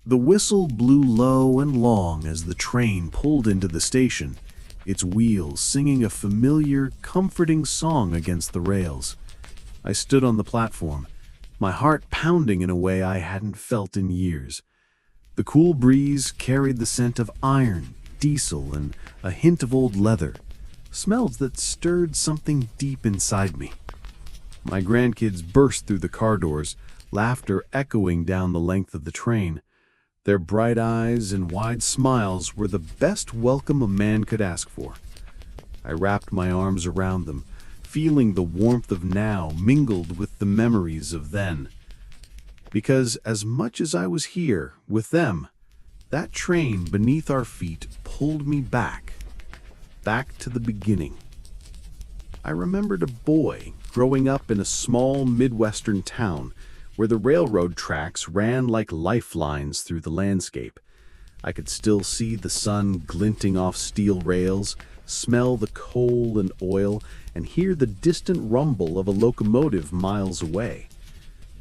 The whistle blew low and long as the train pulled into the station, its wheels singing a familiar, comforting song against the rails. I stood on the platform, my heart pounding in a way I hadn't felt in years. The cool breeze carried the scent of iron, diesel, and a hint of old leather, smells that stirred something deep inside me. My grandkids burst through the car doors, laughter echoing down the length of the train. Their bright eyes and wide smiles were the best welcome a man could ask for. I wrapped my arms around them, feeling the warmth of now mingled with the memories of then. Because as much as I was here with them, that train beneath our feet pulled me back to the beginning. I remembered a boy growing up in a small Midwestern town where the railroad tracks ran like lifelines through the landscape. I could still see the sun glinting off steel rails, smell the coal and oil, and hear the distant rumble of a locomotive miles away.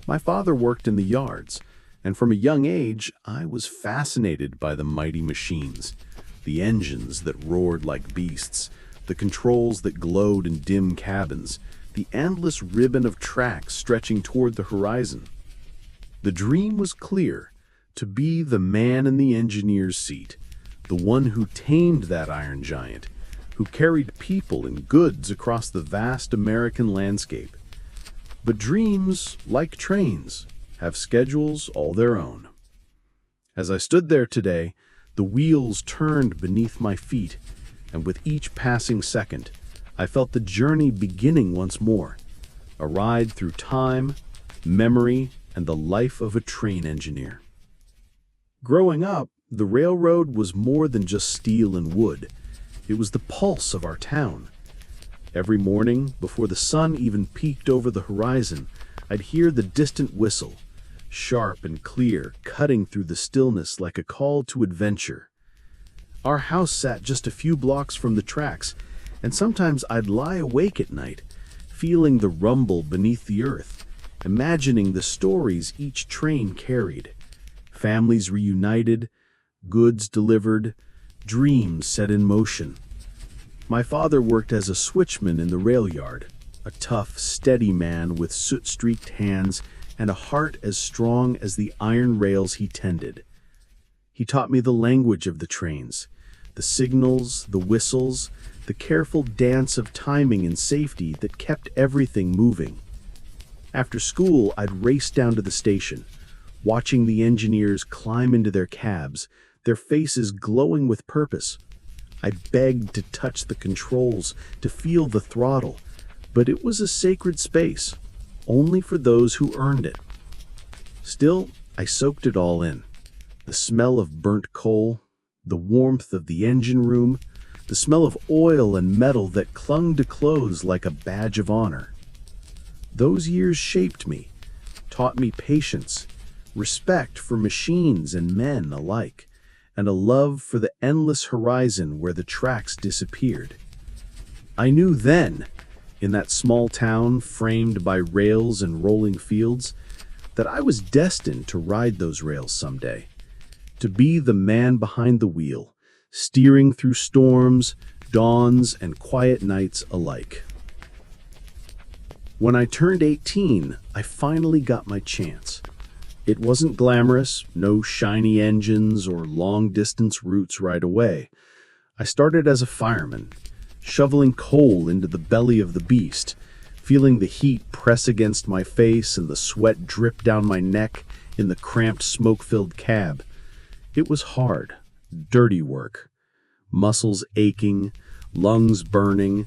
My father worked in the yards, and from a young age I was fascinated by the mighty machines, the engines that roared like beasts, the controls that glowed in dim cabins, the endless ribbon of tracks stretching toward the horizon. The dream was clear: to be the man in the engineer's seat, the one who tamed that iron giant, who carried people and goods across the vast American landscape. But dreams, like trains, have schedules all their own. As I stood there today, the wheels turned beneath my feet, and with each passing second, I felt the journey beginning once more, a ride through time, memory, and the life of a train engineer. Growing up, the railroad was more than just steel and wood. It was the pulse of our town. Every morning, before the sun even peeked over the horizon, I'd hear the distant whistle, sharp and clear, cutting through the stillness like a call to adventure. Our house sat just a few blocks from the tracks, and sometimes I'd lie awake at night, feeling the rumble beneath the earth, imagining the stories each train carried. Families reunited, goods delivered, dreams set in motion. My father worked as a switchman in the rail yard, a tough, steady man with soot-streaked hands and a heart as strong as the iron rails he tended. He taught me the language of the trains, the signals, the whistles, the careful dance of timing and safety that kept everything moving. After school, I'd race down to the station, watching the engineers climb into their cabs, their faces glowing with purpose. I begged to touch the controls, to feel the throttle, but it was a sacred space, only for those who earned it. Still, I soaked it all in. The smell of burnt coal, the warmth of the engine room, the smell of oil and metal that clung to clothes like a badge of honor. Those years shaped me, taught me patience, respect for machines and men alike, and a love for the endless horizon where the tracks disappeared. I knew then, in that small town framed by rails and rolling fields, that I was destined to ride those rails someday, to be the man behind the wheel, steering through storms, dawns, and quiet nights alike. When I turned 18, I finally got my chance. It wasn't glamorous, no shiny engines or long-distance routes right away. I started as a fireman, shoveling coal into the belly of the beast, feeling the heat press against my face and the sweat drip down my neck in the cramped, smoke-filled cab. It was hard, dirty work, muscles aching, lungs burning,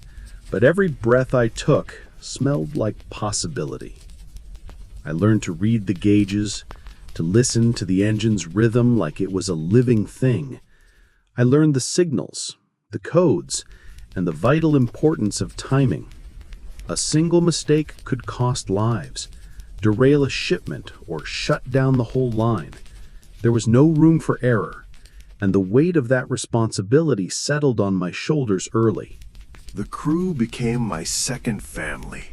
but every breath I took smelled like possibility. I learned to read the gauges, to listen to the engine's rhythm like it was a living thing. I learned the signals, the codes, and the vital importance of timing. A single mistake could cost lives, derail a shipment, or shut down the whole line. There was no room for error, and the weight of that responsibility settled on my shoulders early. The crew became my second family,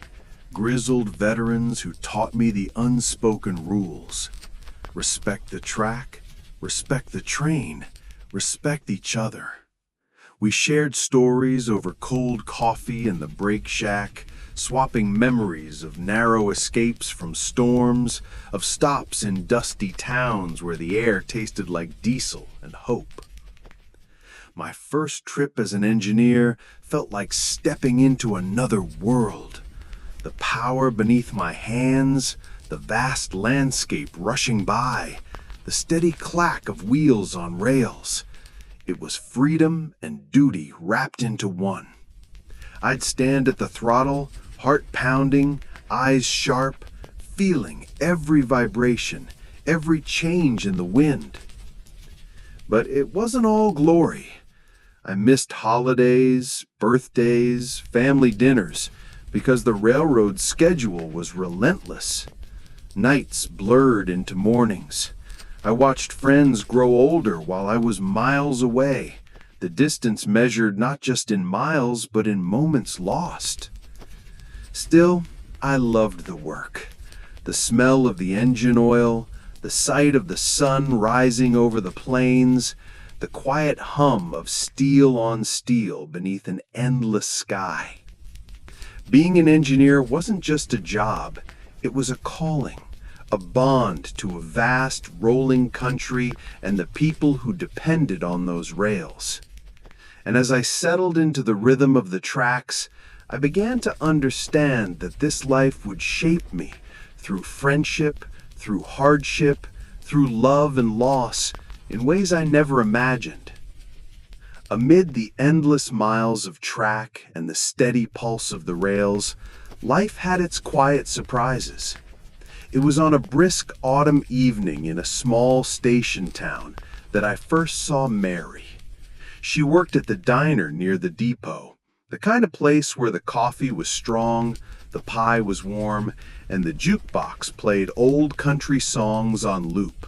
grizzled veterans who taught me the unspoken rules. Respect the track, respect the train, respect each other. We shared stories over cold coffee in the brake shack, swapping memories of narrow escapes from storms, of stops in dusty towns where the air tasted like diesel and hope. My first trip as an engineer felt like stepping into another world. The power beneath my hands, the vast landscape rushing by, the steady clack of wheels on rails. It was freedom and duty wrapped into one. I'd stand at the throttle, heart pounding, eyes sharp, feeling every vibration, every change in the wind. But it wasn't all glory. I missed holidays, birthdays, family dinners, because the railroad schedule was relentless. Nights blurred into mornings. I watched friends grow older while I was miles away, the distance measured not just in miles but in moments lost. Still, I loved the work. The smell of the engine oil, the sight of the sun rising over the plains, the quiet hum of steel on steel beneath an endless sky. Being an engineer wasn't just a job, it was a calling. A bond to a vast, rolling country and the people who depended on those rails. And as I settled into the rhythm of the tracks, I began to understand that this life would shape me through friendship, through hardship, through love and loss, in ways I never imagined. Amid the endless miles of track and the steady pulse of the rails, life had its quiet surprises. It was on a brisk autumn evening in a small station town that I first saw Mary. She worked at the diner near the depot, the kind of place where the coffee was strong, the pie was warm, and the jukebox played old country songs on loop.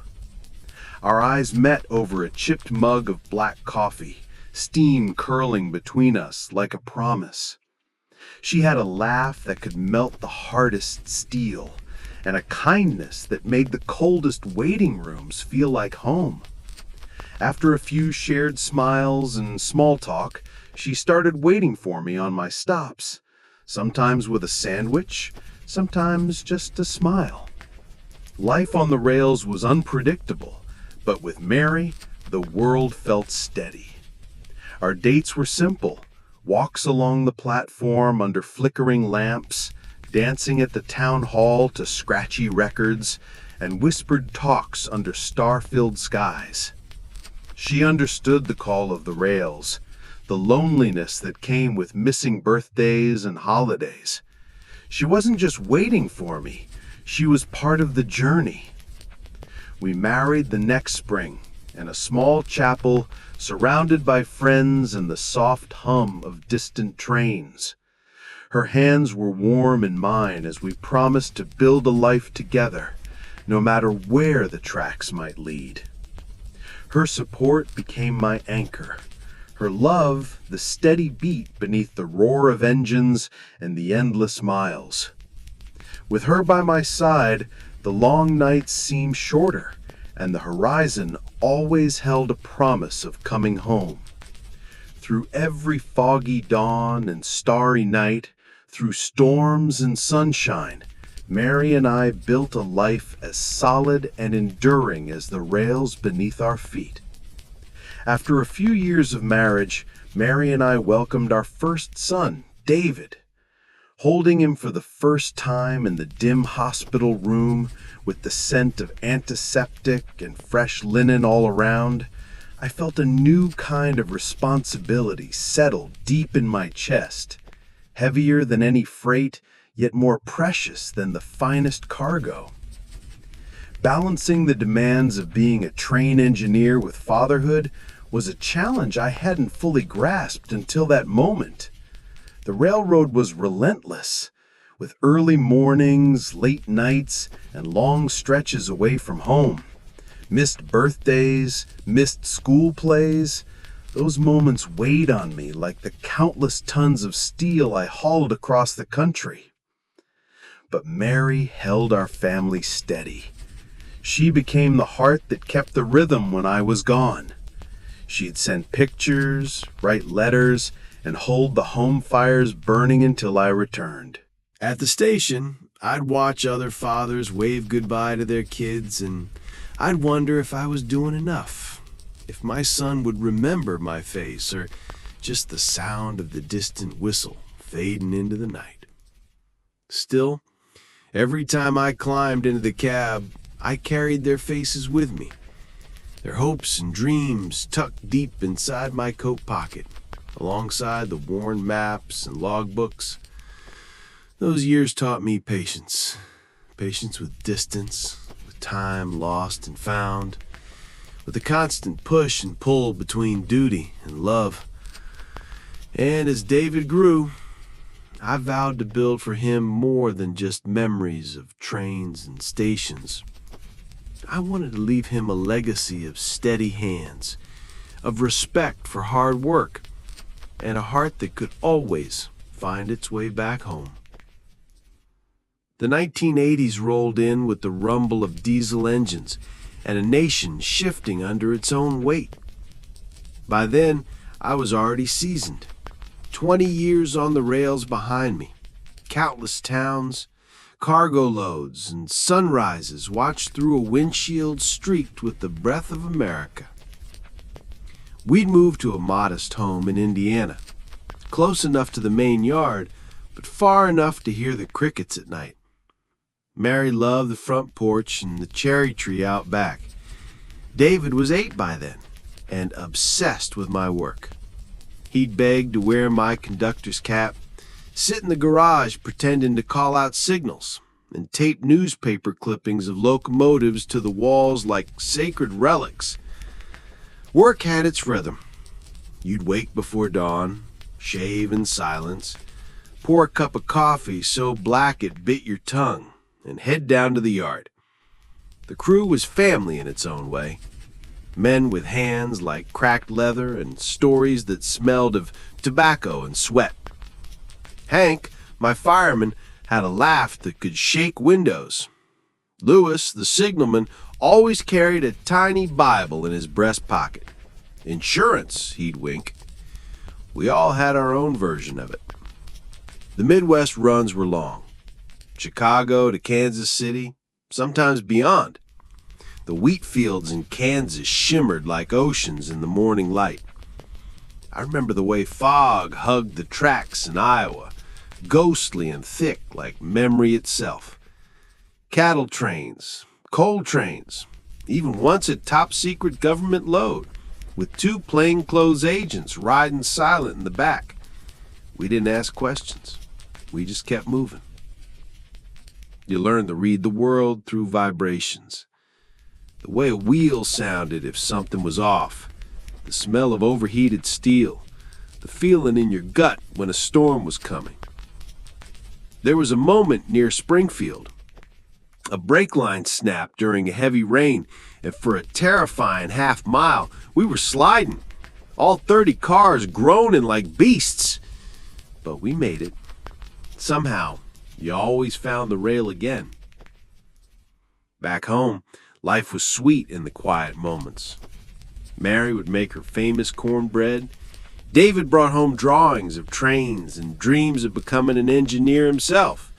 Our eyes met over a chipped mug of black coffee, steam curling between us like a promise. She had a laugh that could melt the hardest steel, and a kindness that made the coldest waiting rooms feel like home. After a few shared smiles and small talk, she started waiting for me on my stops, sometimes with a sandwich, sometimes just a smile. Life on the rails was unpredictable, but with Mary, the world felt steady. Our dates were simple, walks along the platform under flickering lamps, dancing at the town hall to scratchy records, and whispered talks under star-filled skies. She understood the call of the rails, the loneliness that came with missing birthdays and holidays. She wasn't just waiting for me, she was part of the journey. We married the next spring in a small chapel surrounded by friends and the soft hum of distant trains. Her hands were warm in mine as we promised to build a life together, no matter where the tracks might lead. Her support became my anchor. Her love, the steady beat beneath the roar of engines and the endless miles. With her by my side, the long nights seemed shorter, and the horizon always held a promise of coming home. Through every foggy dawn and starry night, through storms and sunshine, Mary and I built a life as solid and enduring as the rails beneath our feet. After a few years of marriage, Mary and I welcomed our first son, David. Holding him for the first time in the dim hospital room with the scent of antiseptic and fresh linen all around, I felt a new kind of responsibility settle deep in my chest. Heavier than any freight, yet more precious than the finest cargo. Balancing the demands of being a train engineer with fatherhood was a challenge I hadn't fully grasped until that moment. The railroad was relentless, with early mornings, late nights, and long stretches away from home. Missed birthdays, missed school plays. Those moments weighed on me like the countless tons of steel I hauled across the country. But Mary held our family steady. She became the heart that kept the rhythm when I was gone. She'd send pictures, write letters, and hold the home fires burning until I returned. At the station, I'd watch other fathers wave goodbye to their kids, and I'd wonder if I was doing enough, if my son would remember my face or just the sound of the distant whistle fading into the night. Still, every time I climbed into the cab, I carried their faces with me, their hopes and dreams tucked deep inside my coat pocket, alongside the worn maps and logbooks. Those years taught me patience. Patience with distance, with time lost and found, with the constant push and pull between duty and love. And as David grew, I vowed to build for him more than just memories of trains and stations. I wanted to leave him a legacy of steady hands, of respect for hard work, and a heart that could always find its way back home. The 1980s rolled in with the rumble of diesel engines and a nation shifting under its own weight. By then, I was already seasoned. 20 years on the rails behind me, countless towns, cargo loads, and sunrises watched through a windshield streaked with the breath of America. We'd moved to a modest home in Indiana, close enough to the main yard, but far enough to hear the crickets at night. Mary loved the front porch and the cherry tree out back. David was 8 by then, and obsessed with my work. He'd beg to wear my conductor's cap, sit in the garage pretending to call out signals, and tape newspaper clippings of locomotives to the walls like sacred relics. Work had its rhythm. You'd wake before dawn, shave in silence, pour a cup of coffee so black it bit your tongue, and head down to the yard. The crew was family in its own way. Men with hands like cracked leather and stories that smelled of tobacco and sweat. Hank, my fireman, had a laugh that could shake windows. Lewis, the signalman, always carried a tiny Bible in his breast pocket. Insurance, he'd wink. We all had our own version of it. The Midwest runs were long. Chicago to Kansas City, sometimes beyond. The wheat fields in Kansas shimmered like oceans in the morning light. I remember the way fog hugged the tracks in Iowa, ghostly and thick like memory itself. Cattle trains, coal trains, even once a top-secret government load, with 2 plainclothes agents riding silent in the back. We didn't ask questions. We just kept moving. You learn to read the world through vibrations. The way a wheel sounded if something was off, the smell of overheated steel, the feeling in your gut when a storm was coming. There was a moment near Springfield. A brake line snapped during a heavy rain, and for a terrifying half mile, we were sliding, all 30 cars groaning like beasts. But we made it. Somehow, you always found the rail again. Back home, life was sweet in the quiet moments. Mary would make her famous cornbread. David brought home drawings of trains and dreams of becoming an engineer himself.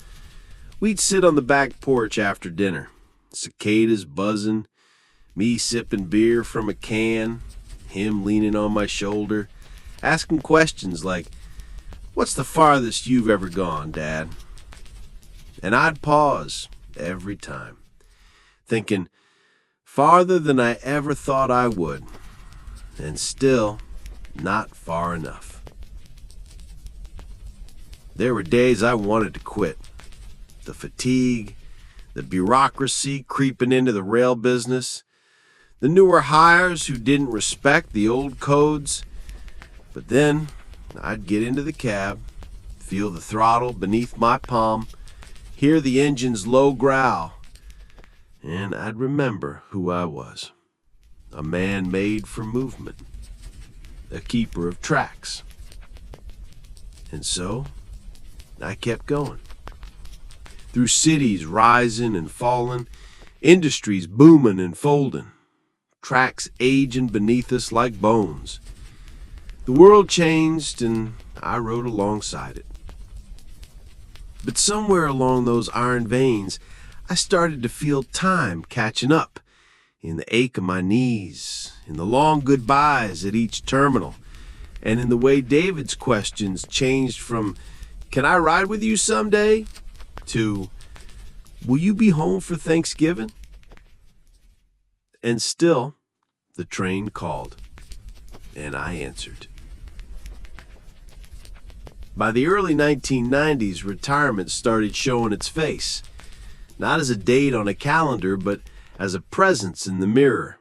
We'd sit on the back porch after dinner, cicadas buzzing, me sipping beer from a can, him leaning on my shoulder, asking questions like, "What's the farthest you've ever gone, Dad?" And I'd pause every time, thinking, farther than I ever thought I would, and still not far enough. There were days I wanted to quit. The fatigue, the bureaucracy creeping into the rail business, the newer hires who didn't respect the old codes. But then I'd get into the cab, feel the throttle beneath my palm, hear the engine's low growl, and I'd remember who I was. A man made for movement, a keeper of tracks. And so I kept going. Through cities rising and falling, Industries booming and folding. Tracks aging beneath us like bones. The world changed and I rode alongside it. But somewhere along those iron veins, I started to feel time catching up, in the ache of my knees, in the long goodbyes at each terminal, and in the way David's questions changed from, "Can I ride with you someday?" to, "Will you be home for Thanksgiving?" And still, the train called, and I answered. By the early 1990s, retirement started showing its face, not as a date on a calendar, but as a presence in the mirror.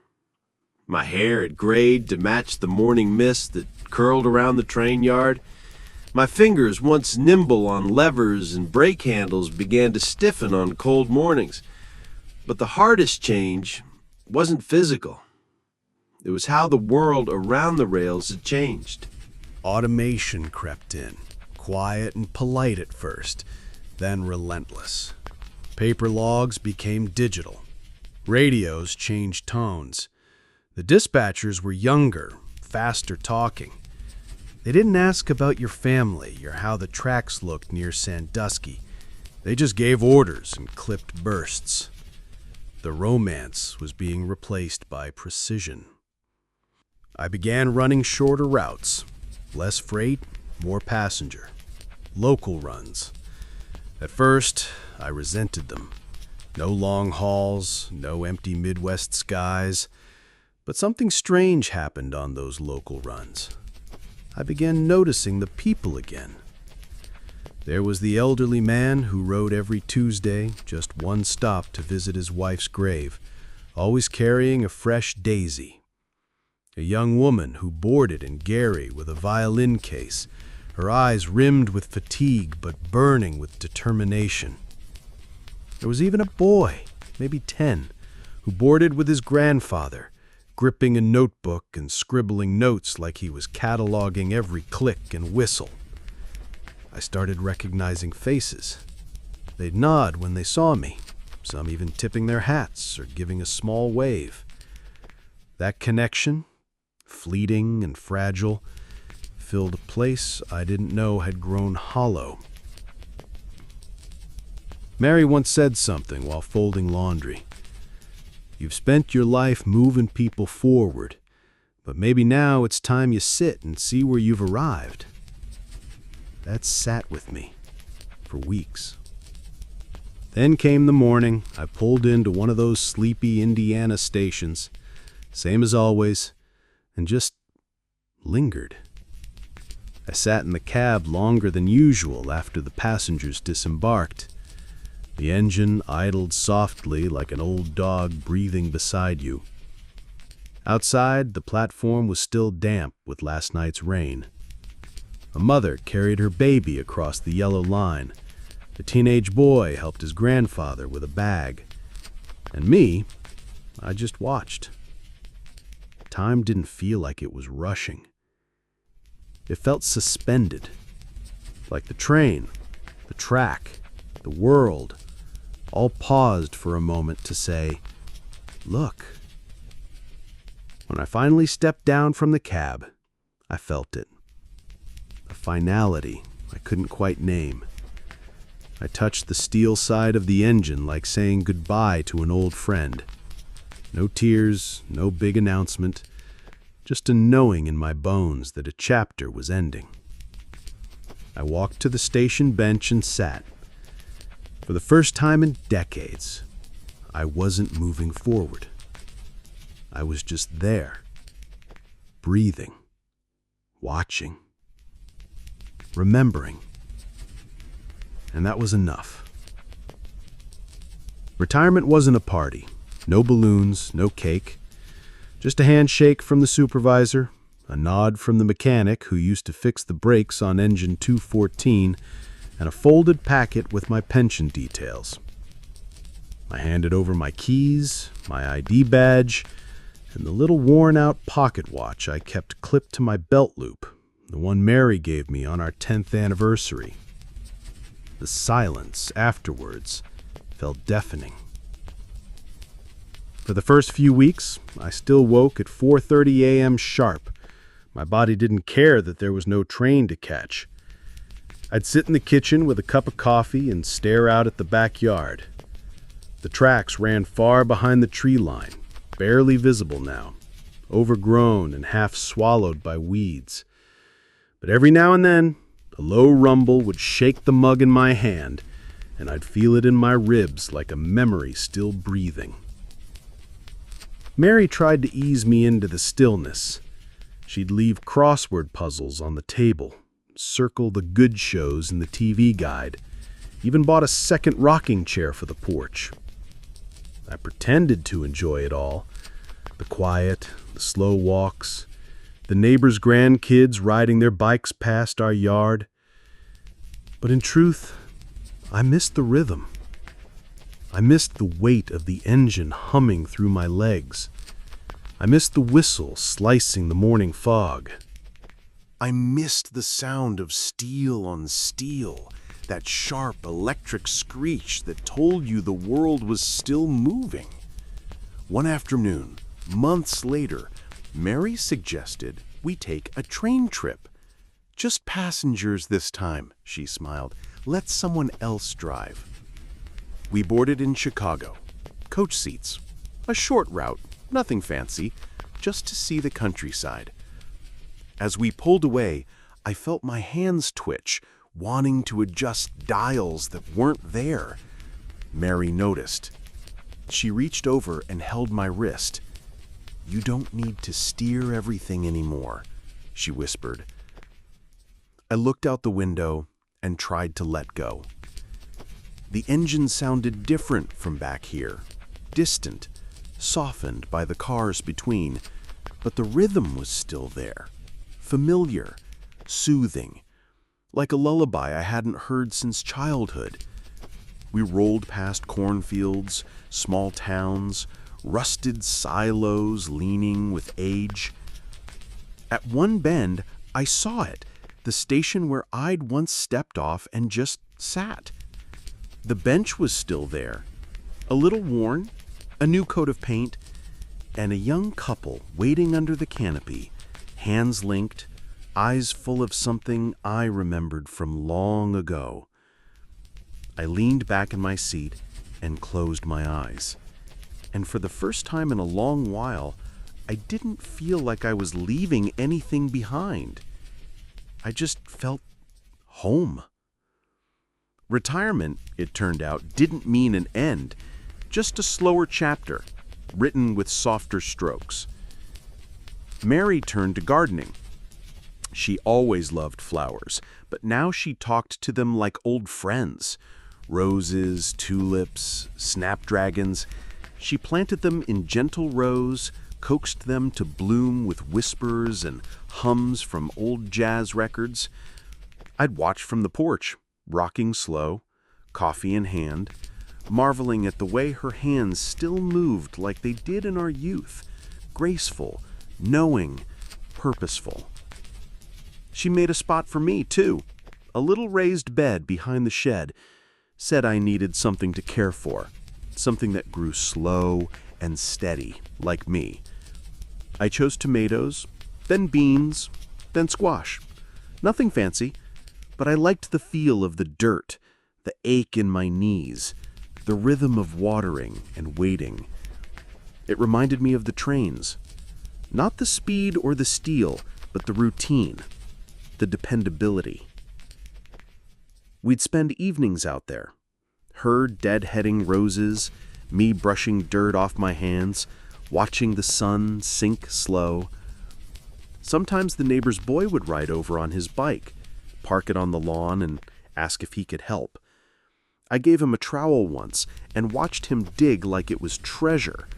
My hair had grayed to match the morning mist that curled around the train yard. My fingers, once nimble on levers and brake handles, began to stiffen on cold mornings. But the hardest change wasn't physical. It was how the world around the rails had changed. Automation crept in, quiet and polite at first, then relentless. Paper logs became digital. Radios changed tones. The dispatchers were younger, faster talking. They didn't ask about your family or how the tracks looked near Sandusky. They just gave orders and clipped bursts. The romance was being replaced by precision. I began running shorter routes, less freight, more passenger, local runs. At first, I resented them. No long hauls, no empty Midwest skies. But something strange happened on those local runs. I began noticing the people again. There was the elderly man who rode every Tuesday, just one stop to visit his wife's grave, always carrying a fresh daisy. A young woman who boarded in Gary with a violin case, her eyes rimmed with fatigue but burning with determination. There was even a boy, maybe 10, who boarded with his grandfather, gripping a notebook and scribbling notes like he was cataloging every click and whistle. I started recognizing faces. They'd nod when they saw me, some even tipping their hats or giving a small wave. That connection, fleeting and fragile, filled a place I didn't know had grown hollow. Mary once said something while folding laundry. You've spent your life moving people forward, but maybe now it's time you sit and see where you've arrived. That sat with me for weeks. Then came the morning I pulled into one of those sleepy Indiana stations, same as always, and just lingered. I sat in the cab longer than usual after the passengers disembarked. The engine idled softly like an old dog breathing beside you. Outside, the platform was still damp with last night's rain. A mother carried her baby across the yellow line. A teenage boy helped his grandfather with a bag. And me, I just watched. Time didn't feel like it was rushing. It felt suspended, like the train, the track, the world, all paused for a moment to say, "Look." When I finally stepped down from the cab, I felt it. A finality I couldn't quite name. I touched the steel side of the engine like saying goodbye to an old friend. No tears, no big announcement, just a knowing in my bones that a chapter was ending. I walked to the station bench and sat. For the first time in decades, I wasn't moving forward. I was just there, breathing, watching, remembering. And that was enough. Retirement wasn't a party. No balloons, no cake. Just a handshake from the supervisor, a nod from the mechanic who used to fix the brakes on engine 214, and a folded packet with my pension details. I handed over my keys, my ID badge, and the little worn-out pocket watch I kept clipped to my belt loop, the one Mary gave me on our 10th anniversary. The silence afterwards felt deafening. For the first few weeks, I still woke at 4:30 a.m. sharp. My body didn't care that there was no train to catch. I'd sit in the kitchen with a cup of coffee and stare out at the backyard. The tracks ran far behind the tree line, barely visible now, overgrown and half swallowed by weeds. But every now and then, a low rumble would shake the mug in my hand, and I'd feel it in my ribs like a memory still breathing. Mary tried to ease me into the stillness. She'd leave crossword puzzles on the table, circle the good shows in the TV guide, even bought a second rocking chair for the porch. I pretended to enjoy it all, the quiet, the slow walks, the neighbors' grandkids riding their bikes past our yard. But in truth, I missed the rhythm. I missed the weight of the engine humming through my legs. I missed the whistle slicing the morning fog. I missed the sound of steel on steel, that sharp electric screech that told you the world was still moving. One afternoon, months later, Mary suggested we take a train trip. "Just passengers this time," she smiled. "Let someone else drive." We boarded in Chicago. Coach seats. A short route, nothing fancy, just to see the countryside. As we pulled away, I felt my hands twitch, wanting to adjust dials that weren't there. Mary noticed. She reached over and held my wrist. "You don't need to steer everything anymore," she whispered. I looked out the window and tried to let go. The engine sounded different from back here, distant, softened by the cars between, but the rhythm was still there, familiar, soothing, like a lullaby I hadn't heard since childhood. We rolled past cornfields, small towns, rusted silos leaning with age. At one bend, I saw it, the station where I'd once stepped off and just sat. The bench was still there, a little worn, a new coat of paint, and a young couple waiting under the canopy, hands linked, eyes full of something I remembered from long ago. I leaned back in my seat and closed my eyes. And for the first time in a long while, I didn't feel like I was leaving anything behind. I just felt home. Retirement, it turned out, didn't mean an end, just a slower chapter, written with softer strokes. Mary turned to gardening. She always loved flowers, but now she talked to them like old friends. Roses, tulips, snapdragons. She planted them in gentle rows, coaxed them to bloom with whispers and hums from old jazz records. I'd watch from the porch, rocking slow, coffee in hand, marveling at the way her hands still moved like they did in our youth, graceful, knowing, purposeful. She made a spot for me, too, a little raised bed behind the shed, said I needed something to care for, something that grew slow and steady, like me. I chose tomatoes, then beans, then squash. Nothing fancy, but I liked the feel of the dirt, the ache in my knees, the rhythm of watering and waiting. It reminded me of the trains. Not the speed or the steel, but the routine, the dependability. We'd spend evenings out there, her deadheading roses, me brushing dirt off my hands, watching the sun sink slow. Sometimes the neighbor's boy would ride over on his bike, park it on the lawn, and ask if he could help. I gave him a trowel once and watched him dig like it was treasure.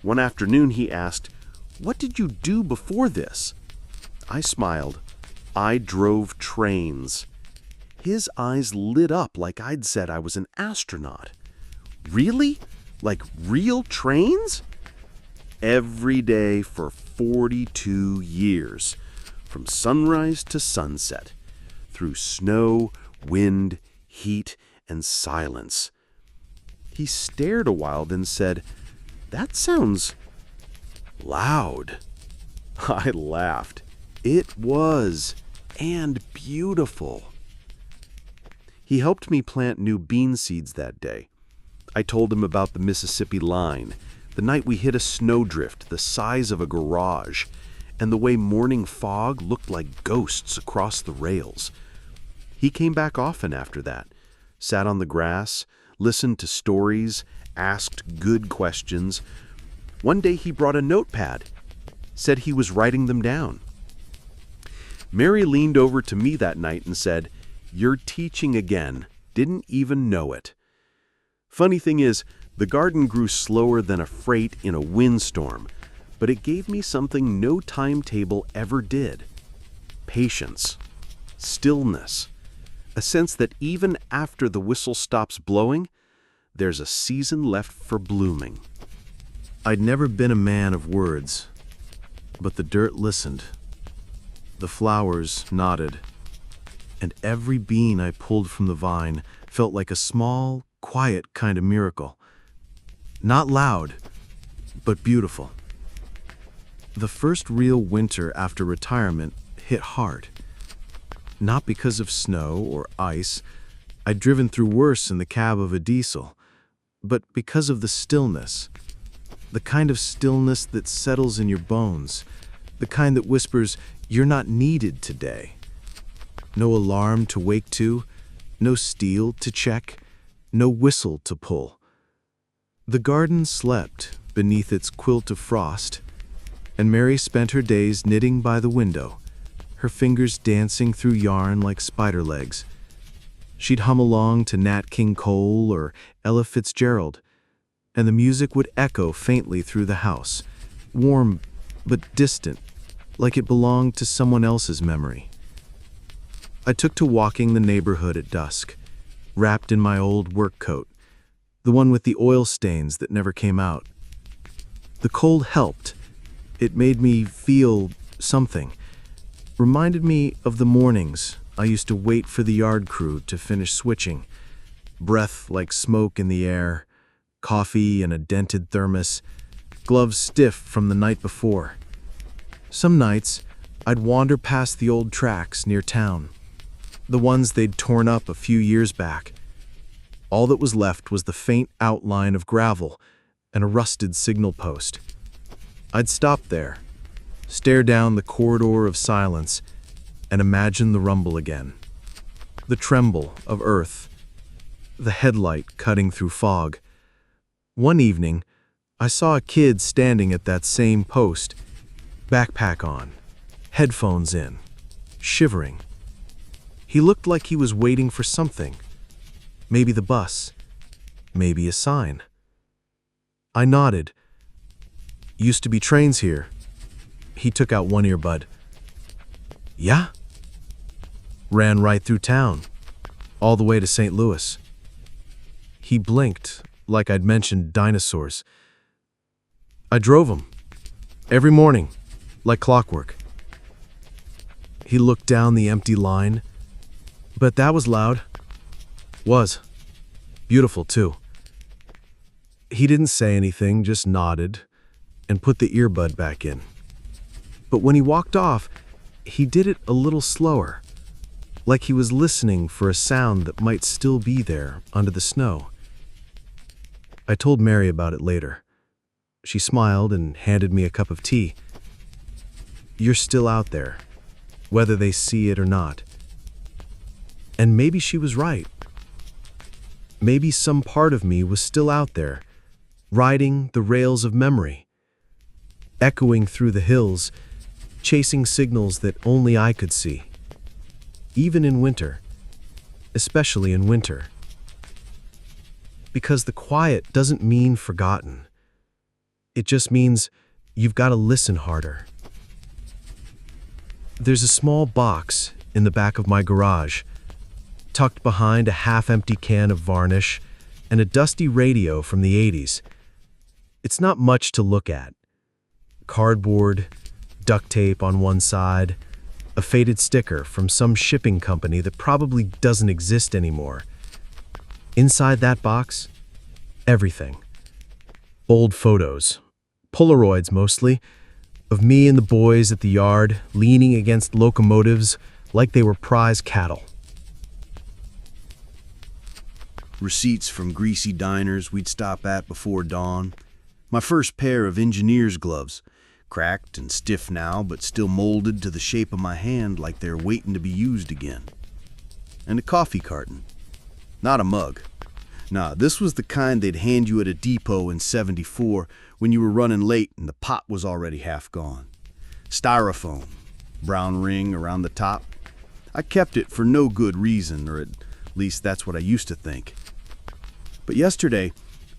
One afternoon he asked, "What did you do before this?" I smiled. I drove trains. His eyes lit up like I'd said I was an astronaut. Really? Like real trains? Every day for 42 years, from sunrise to sunset, through snow, wind, heat, and silence. He stared a while, then said, That sounds loud. I laughed. It was, and beautiful. He helped me plant new bean seeds that day. I told him about the Mississippi line, the night we hit a snowdrift the size of a garage, and the way morning fog looked like ghosts across the rails. He came back often after that, sat on the grass, listened to stories, asked good questions. One day he brought a notepad, said he was writing them down. Mary leaned over to me that night and said, "You're teaching again. Didn't even know it." Funny thing is, the garden grew slower than a freight in a windstorm, but it gave me something no timetable ever did. Patience, stillness, a sense that even after the whistle stops blowing, there's a season left for blooming. I'd never been a man of words, but the dirt listened. The flowers nodded, and every bean I pulled from the vine felt like a small, quiet kind of miracle. Not loud, but beautiful. The first real winter after retirement hit hard. Not because of snow or ice. I'd driven through worse in the cab of a diesel, but because of the stillness. The kind of stillness that settles in your bones. The kind that whispers, "You're not needed today." No alarm to wake to, no steel to check, no whistle to pull. The garden slept beneath its quilt of frost, and Mary spent her days knitting by the window, her fingers dancing through yarn like spider legs. She'd hum along to Nat King Cole or Ella Fitzgerald, and the music would echo faintly through the house, warm but distant, like it belonged to someone else's memory. I took to walking the neighborhood at dusk, wrapped in my old work coat, the one with the oil stains that never came out. The cold helped. It made me feel something. Reminded me of the mornings I used to wait for the yard crew to finish switching. Breath like smoke in the air, coffee in a dented thermos, gloves stiff from the night before. Some nights, I'd wander past the old tracks near town, the ones they'd torn up a few years back. All that was left was the faint outline of gravel and a rusted signal post. I'd stop there, stare down the corridor of silence, and imagine the rumble again. The tremble of earth, the headlight cutting through fog. One evening, I saw a kid standing at that same post, backpack on, headphones in, shivering. He looked like he was waiting for something. Maybe the bus, maybe a sign. I nodded. "Used to be trains here." He took out one earbud. "Yeah?" "Ran right through town, all the way to St. Louis." He blinked, like I'd mentioned dinosaurs. "I drove 'em. Every morning, like clockwork." He looked down the empty line. "But that was loud." "Was. Beautiful, too." He didn't say anything, just nodded and put the earbud back in. But when he walked off, he did it a little slower, like he was listening for a sound that might still be there under the snow. I told Mary about it later. She smiled and handed me a cup of tea. "You're still out there, whether they see it or not." And maybe she was right. Maybe some part of me was still out there, riding the rails of memory, echoing through the hills, chasing signals that only I could see. Even in winter, especially in winter. Because the quiet doesn't mean forgotten. It just means you've got to listen harder. There's a small box in the back of my garage, tucked behind a half-empty can of varnish and a dusty radio from the 80s. It's not much to look at. Cardboard, duct tape on one side, a faded sticker from some shipping company that probably doesn't exist anymore. Inside that box, everything. Old photos, Polaroids mostly, of me and the boys at the yard leaning against locomotives like they were prize cattle. Receipts from greasy diners we'd stop at before dawn. My first pair of engineer's gloves, cracked and stiff now, but still molded to the shape of my hand like they're waiting to be used again. And a coffee carton. Not a mug. Nah, this was the kind they'd hand you at a depot in '74 when you were running late and the pot was already half gone. Styrofoam, brown ring around the top. I kept it for no good reason, or at least that's what I used to think. But yesterday,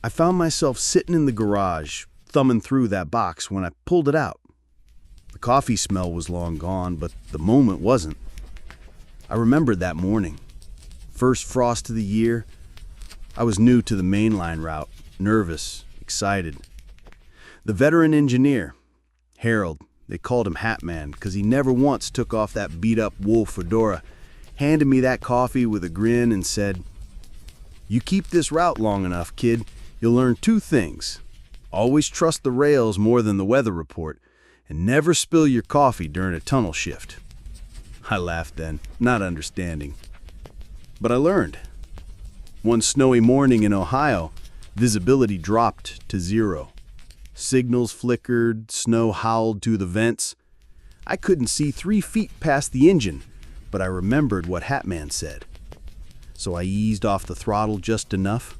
I found myself sitting in the garage, thumbing through that box when I pulled it out. The coffee smell was long gone, but the moment wasn't. I remembered that morning. First frost of the year. I was new to the mainline route, nervous, excited. The veteran engineer, Harold, they called him Hat Man because he never once took off that beat-up wool fedora, handed me that coffee with a grin and said, "You keep this route long enough, kid, you'll learn two things. Always trust the rails more than the weather report, and never spill your coffee during a tunnel shift." I laughed then, not understanding. But I learned. One snowy morning in Ohio, visibility dropped to 0. Signals flickered, snow howled through the vents. I couldn't see 3 feet past the engine, but I remembered what Hatman said. So I eased off the throttle just enough,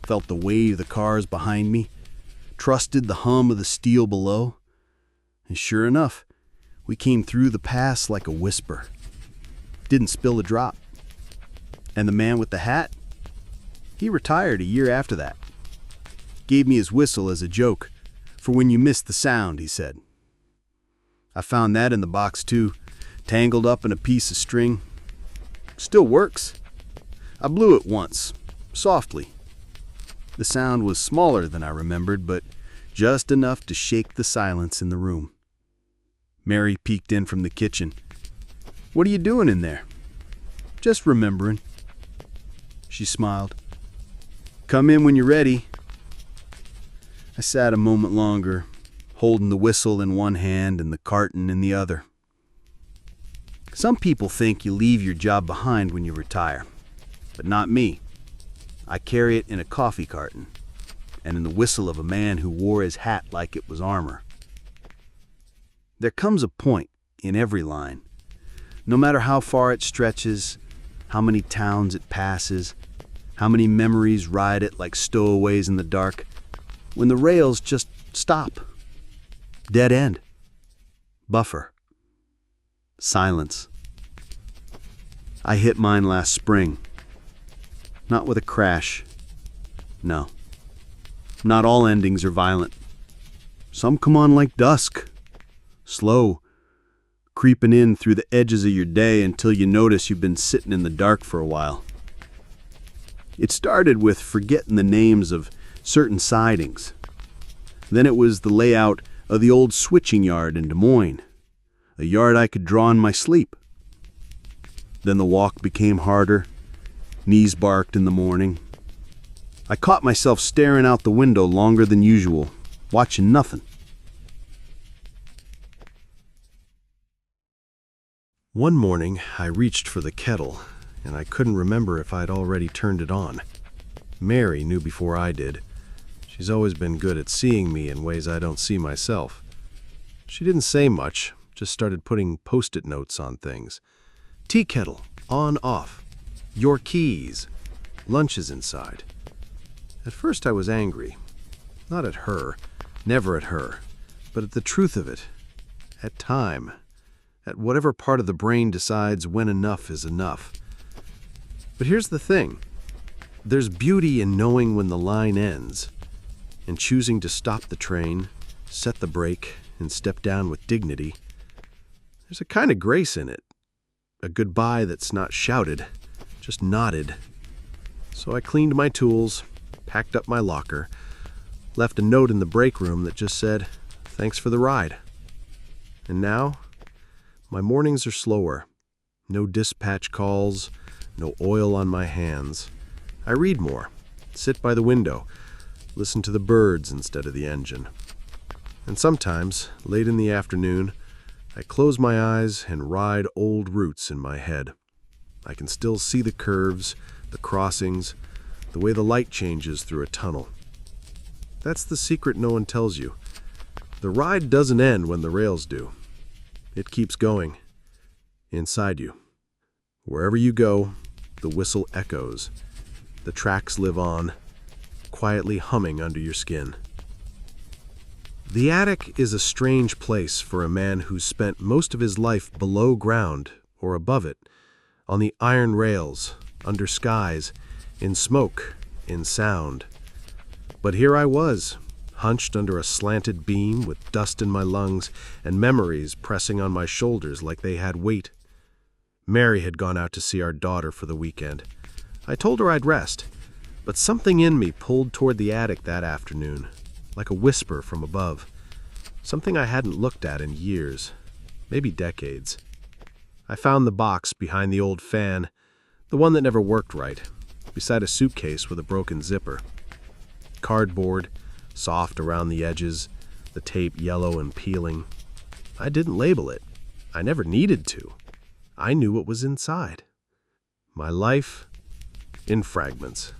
felt the weight of the cars behind me, trusted the hum of the steel below, and sure enough, we came through the pass like a whisper. Didn't spill a drop. And the man with the hat? He retired a year after that. Gave me his whistle as a joke, for when you missed the sound, he said. I found that in the box too, tangled up in a piece of string. Still works. I blew it once, softly. The sound was smaller than I remembered, but just enough to shake the silence in the room. Mary peeked in from the kitchen. "What are you doing in there?" "Just remembering." She smiled. "Come in when you're ready." I sat a moment longer, holding the whistle in one hand and the carton in the other. Some people think you leave your job behind when you retire, but not me. I carry it in a coffee carton and in the whistle of a man who wore his hat like it was armor. There comes a point in every line, no matter how far it stretches, how many towns it passes, how many memories ride it like stowaways in the dark, when the rails just stop. Dead end. Buffer. Silence. I hit mine last spring. Not with a crash. No. Not all endings are violent. Some come on like dusk. Slow. Creeping in through the edges of your day until you notice you've been sitting in the dark for a while. It started with forgetting the names of certain sidings. Then it was the layout of the old switching yard in Des Moines, a yard I could draw in my sleep. Then the walk became harder, knees barked in the morning. I caught myself staring out the window longer than usual, watching nothing. One morning, I reached for the kettle, and I couldn't remember if I'd already turned it on. Mary knew before I did. She's always been good at seeing me in ways I don't see myself. She didn't say much, just started putting post-it notes on things. Tea kettle, on, off. Your keys. Lunch is inside. At first I was angry. Not at her, never at her, but at the truth of it. At time. At whatever part of the brain decides when enough is enough. But here's the thing. There's beauty in knowing when the line ends, and choosing to stop the train, set the brake, and step down with dignity. There's a kind of grace in it. A goodbye that's not shouted, just nodded. So I cleaned my tools, packed up my locker, left a note in the break room that just said, "Thanks for the ride." And now, my mornings are slower. No dispatch calls, no oil on my hands. I read more, sit by the window, listen to the birds instead of the engine. And sometimes, late in the afternoon, I close my eyes and ride old routes in my head. I can still see the curves, the crossings, the way the light changes through a tunnel. That's the secret no one tells you. The ride doesn't end when the rails do. It keeps going. Inside you. Wherever you go, the whistle echoes. The tracks live on, quietly humming under your skin. The attic is a strange place for a man who's spent most of his life below ground or above it, on the iron rails, under skies, in smoke, in sound. But here I was, hunched under a slanted beam with dust in my lungs and memories pressing on my shoulders like they had weight. Mary had gone out to see our daughter for the weekend. I told her I'd rest, but something in me pulled toward the attic that afternoon, like a whisper from above. Something I hadn't looked at in years, maybe decades. I found the box behind the old fan, the one that never worked right, beside a suitcase with a broken zipper. Cardboard, soft around the edges, the tape yellow and peeling. I didn't label it. I never needed to. I knew what was inside. My life in fragments.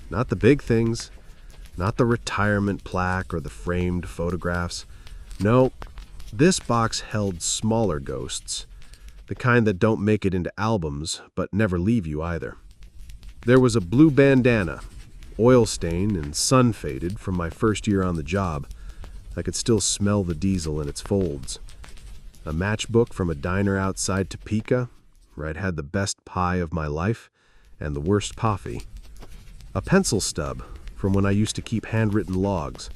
Not the big things, not the retirement plaque or the framed photographs. No, this box held smaller ghosts, the kind that don't make it into albums but never leave you either. There was a blue bandana, oil-stained and sun-faded from my first year on the job. I could still smell the diesel in its folds. A matchbook from a diner outside Topeka, where I'd had the best pie of my life and the worst coffee. A pencil stub from when I used to keep handwritten logs.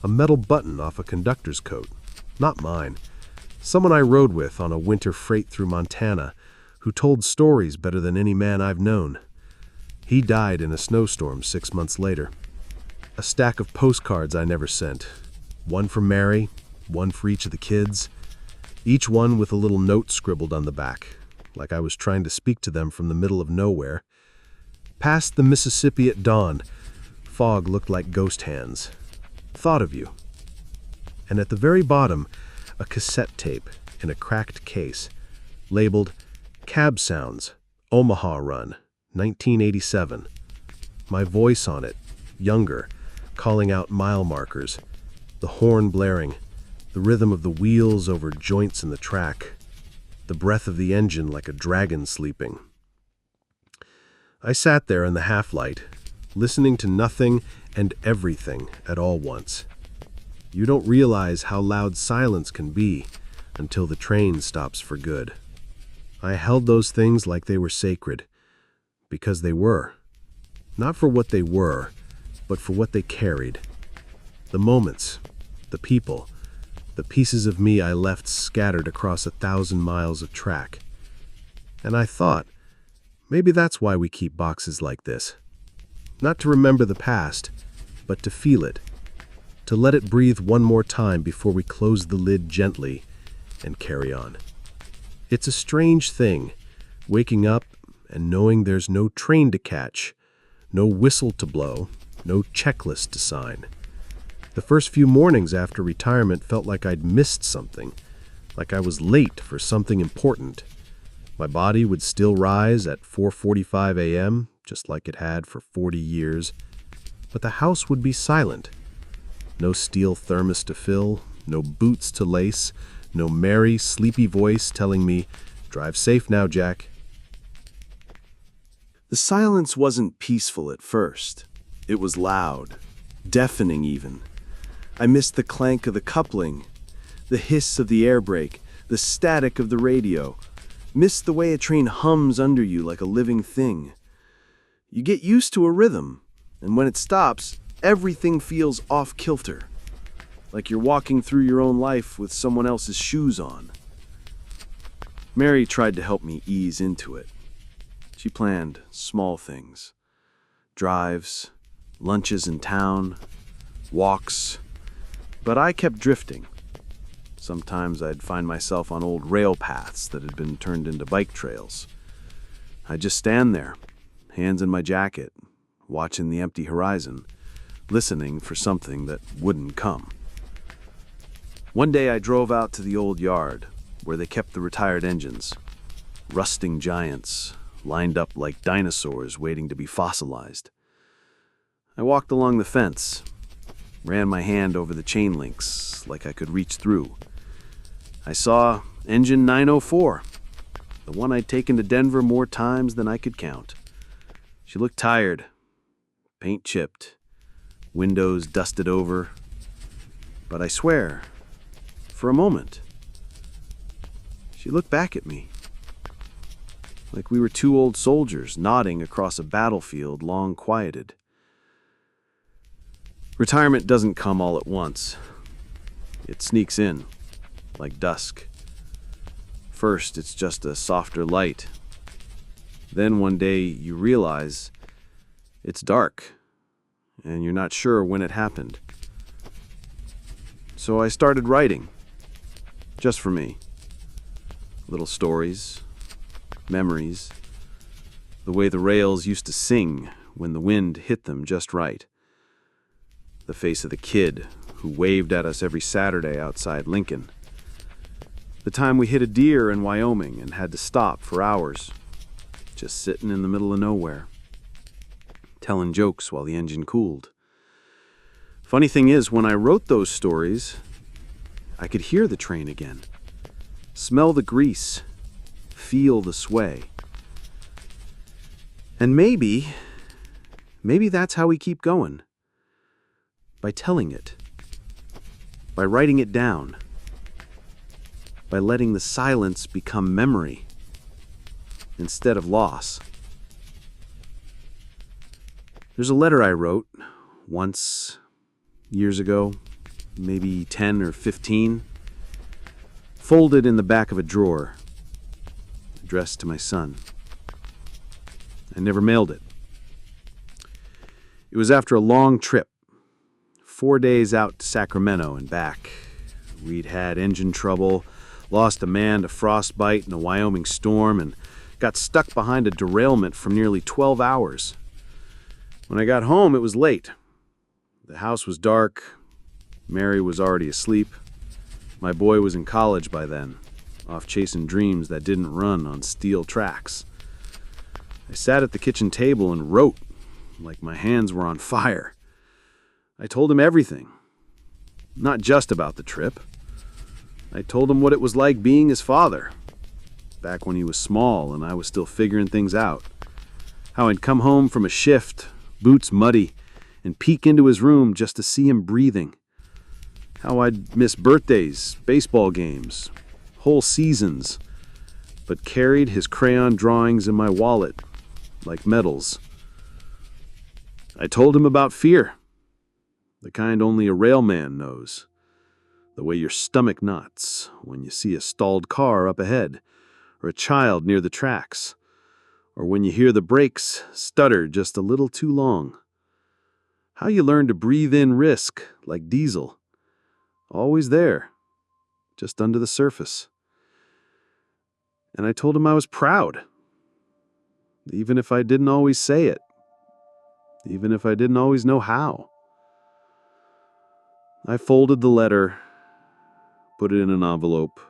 A metal button off a conductor's coat, not mine. Someone I rode with on a winter freight through Montana who told stories better than any man I've known. He died in a snowstorm 6 months later. A stack of postcards I never sent. One for Mary, one for each of the kids, each one with a little note scribbled on the back, like I was trying to speak to them from the middle of nowhere. Past the Mississippi at dawn, fog looked like ghost hands. Thought of you. And at the very bottom, a cassette tape in a cracked case, labeled Cab Sounds, Omaha Run, 1987. My voice on it, younger, calling out mile markers, the horn blaring, the rhythm of the wheels over joints in the track, the breath of the engine like a dragon sleeping. I sat there in the half-light, listening to nothing and everything at all once. You don't realize how loud silence can be until the train stops for good. I held those things like they were sacred, because they were. Not for what they were, but for what they carried. The moments, the people, the pieces of me I left scattered across 1,000 miles of track. And I thought, maybe that's why we keep boxes like this. Not to remember the past, but to feel it. To let it breathe one more time before we close the lid gently and carry on. It's a strange thing, waking up and knowing there's no train to catch, no whistle to blow, no checklist to sign. The first few mornings after retirement felt like I'd missed something, like I was late for something important. My body would still rise at 4:45 a.m., just like it had for 40 years, but the house would be silent. No steel thermos to fill, no boots to lace, no merry, sleepy voice telling me, "Drive safe now, Jack." The silence wasn't peaceful at first. It was loud, deafening even. I missed the clank of the coupling, the hiss of the air brake, the static of the radio. Missed the way a train hums under you like a living thing. You get used to a rhythm, and when it stops, everything feels off-kilter, like you're walking through your own life with someone else's shoes on. Mary tried to help me ease into it. She planned small things. Drives, lunches in town, walks. But I kept drifting. Sometimes I'd find myself on old rail paths that had been turned into bike trails. I'd just stand there, hands in my jacket, watching the empty horizon, listening for something that wouldn't come. One day I drove out to the old yard where they kept the retired engines, rusting giants lined up like dinosaurs waiting to be fossilized. I walked along the fence, ran my hand over the chain links like I could reach through. I saw engine 904, the one I'd taken to Denver more times than I could count. She looked tired, paint chipped, windows dusted over. But I swear, for a moment, she looked back at me, like we were two old soldiers nodding across a battlefield long quieted. Retirement doesn't come all at once. It sneaks in, like dusk. First, it's just a softer light. Then one day you realize it's dark, and you're not sure when it happened. So I started writing, just for me. Little stories, memories, the way the rails used to sing when the wind hit them just right. The face of the kid who waved at us every Saturday outside Lincoln. The time we hit a deer in Wyoming and had to stop for hours, just sitting in the middle of nowhere, telling jokes while the engine cooled. Funny thing is, when I wrote those stories, I could hear the train again, smell the grease, feel the sway. And maybe that's how we keep going. By telling it, by writing it down, by letting the silence become memory instead of loss. There's a letter I wrote once, years ago, maybe 10 or 15, folded in the back of a drawer, addressed to my son. I never mailed it. It was after a long trip, 4 days out to Sacramento and back. We'd had engine trouble, lost a man to frostbite in a Wyoming storm, and got stuck behind a derailment for nearly 12 hours. When I got home, it was late. The house was dark. Mary was already asleep. My boy was in college by then, off chasing dreams that didn't run on steel tracks. I sat at the kitchen table and wrote, like my hands were on fire. I told him everything, not just about the trip. I told him what it was like being his father, back when he was small and I was still figuring things out. How I'd come home from a shift, boots muddy, and peek into his room just to see him breathing. How I'd miss birthdays, baseball games, whole seasons, but carried his crayon drawings in my wallet like medals. I told him about fear, the kind only a railman knows. The way your stomach knots when you see a stalled car up ahead, or a child near the tracks, or when you hear the brakes stutter just a little too long. How you learn to breathe in risk like diesel, always there, just under the surface. And I told him I was proud, even if I didn't always say it, even if I didn't always know how. I folded the letter, put it in an envelope,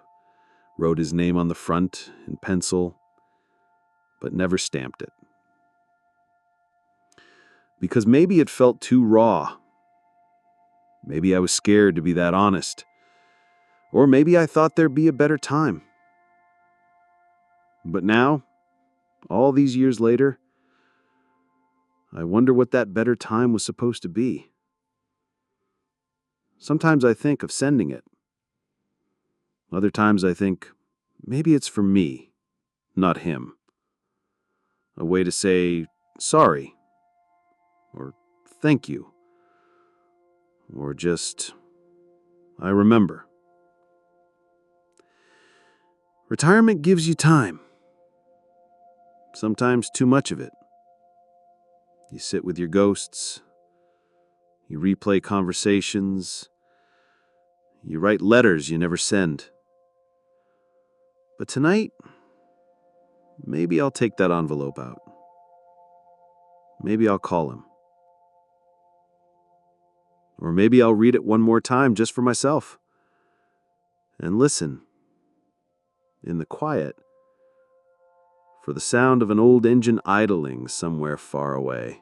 wrote his name on the front in pencil, but never stamped it. Because maybe it felt too raw. Maybe I was scared to be that honest. Or maybe I thought there'd be a better time. But now, all these years later, I wonder what that better time was supposed to be. Sometimes I think of sending it. Other times I think, maybe it's for me, not him. A way to say sorry, or thank you, or just, I remember. Retirement gives you time. Sometimes too much of it. You sit with your ghosts. You replay conversations. You write letters you never send. But tonight, maybe I'll take that envelope out. Maybe I'll call him. Or maybe I'll read it one more time just for myself. And listen, in the quiet, for the sound of an old engine idling somewhere far away.